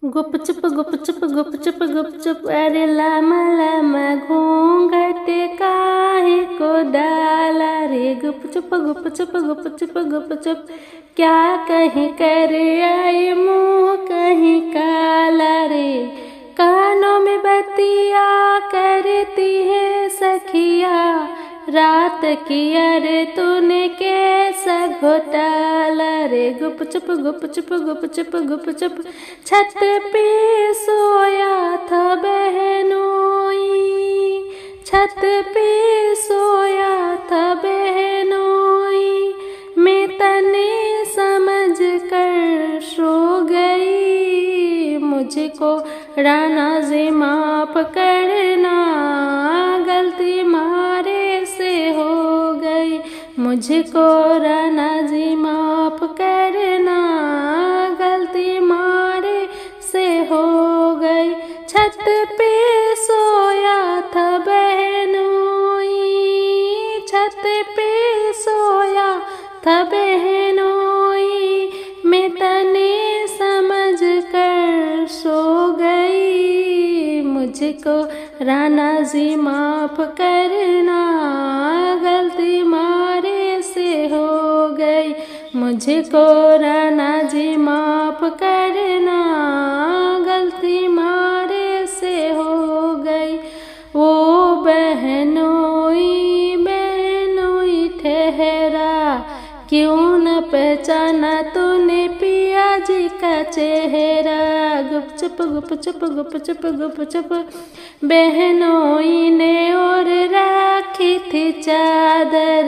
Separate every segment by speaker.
Speaker 1: गुप चुप अरे लामा लामा घूंघट काहे को डाला रे। गुप चुप क्या कहीं कर आए मुँह कहीं काला रे। कानों में बतिया करती है सखिया रात की अरे तूने कैसा घोटाला रे। गुप चुप छत पे सोया था बहनोई, छत पे सोया था बहनोई, मैं तने समझ कर सो गई। मुझको राना जी माफ करना गलती मारे से हो गई। मुझको राना जी माफ करना गलती मारे से हो गई। छत पे सोया था बहनोई, छत पे सोया था बहनोई, मैं तने समझ कर सो गई। मुझको राना जी माफ करना गलती मारे से हो गई। मुझको राना जी माफ करना गलती मारे से हो गई। वो बहनोई बहनोई ठहरा क्यों न पहचाना तूने पिया जी का चेहरा। गुप चुप बहनोई ने और राखी थी चादर,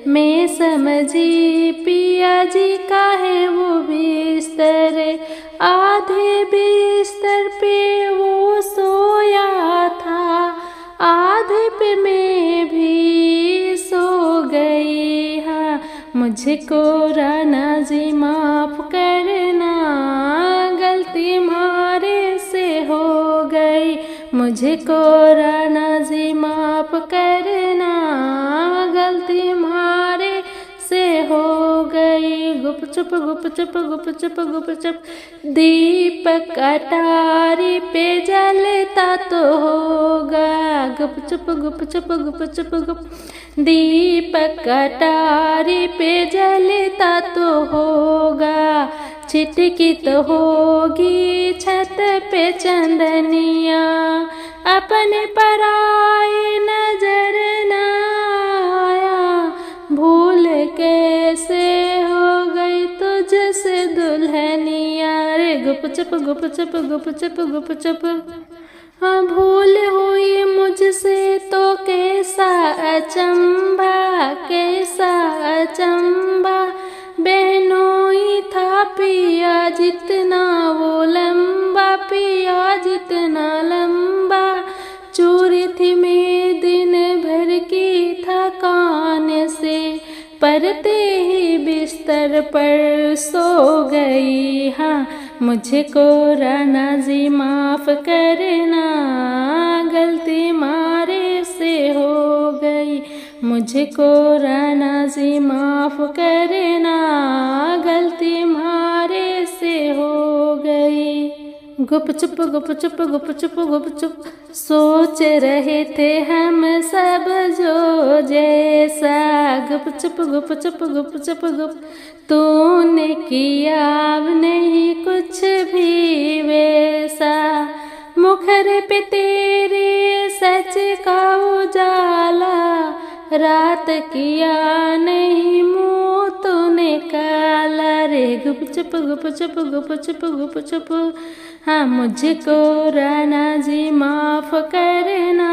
Speaker 1: मैं समझी पिया जी का है वो बिस्तर। आधे बिस्तर पे वो सोया था, आधे पे मैं भी सो गई। हाँ मुझको राना जी माफ करना गलती मारे से हो गई। मुझको राना जी माफ करना गलती मारे से हो गई। गुप चुप दीपक अटारी पे जलता तो होगा। गुप चुप दीपक अटारी पे जलता तो होगा। छिटकी तो होगी छत पे चंदनिया, अपने पराए नजर न आया। भूल कैसे हो गई तुझसे दुल्हनिया रे। गुप चुप हाँ भूल हुई मुझसे तो कैसा अचंभा, कैसा अचंभा। बहनोई था पिया जितना वो लंबा, पिया जितना लंबा। चोरी थी मैं दिन भर की थकान से, परते ही बिस्तर पर सो गई। हाँ मुझको राना जी माफ करना गलती मारे से हो गई। मुझको राना जी माफ करना गलती मारे से हो गई। गुप चुप सोच रहे थे हम सब जो जैसा। गुप चुप तूने किया अब नहीं कुछ भी वैसा। मुखर पे तेरे सच का उजाला, रात किया नहीं मुँह तूने काला रे। गुप चुप हाँ मुझको राना जी माफ करना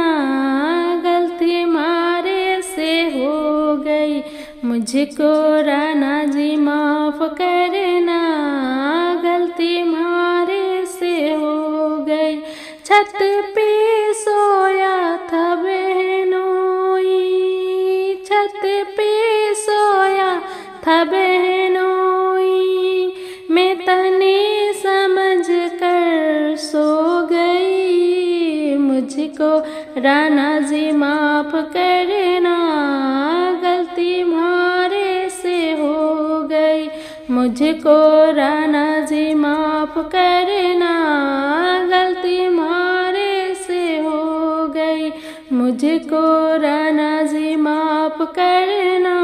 Speaker 1: गलती मारे से हो गई। मुझको राना जी माफ करना गलती मारे से हो गई। छत पे सोया था बहनोई, छत पे सोया था बहनोई, मैं तने समझ कर सो गई। मुझको राना जी माफ करना गलती मारे से हो गई। मुझको राना जी माफ करना, गलती मारे से हो गई, मुझको राना जी माफ करना।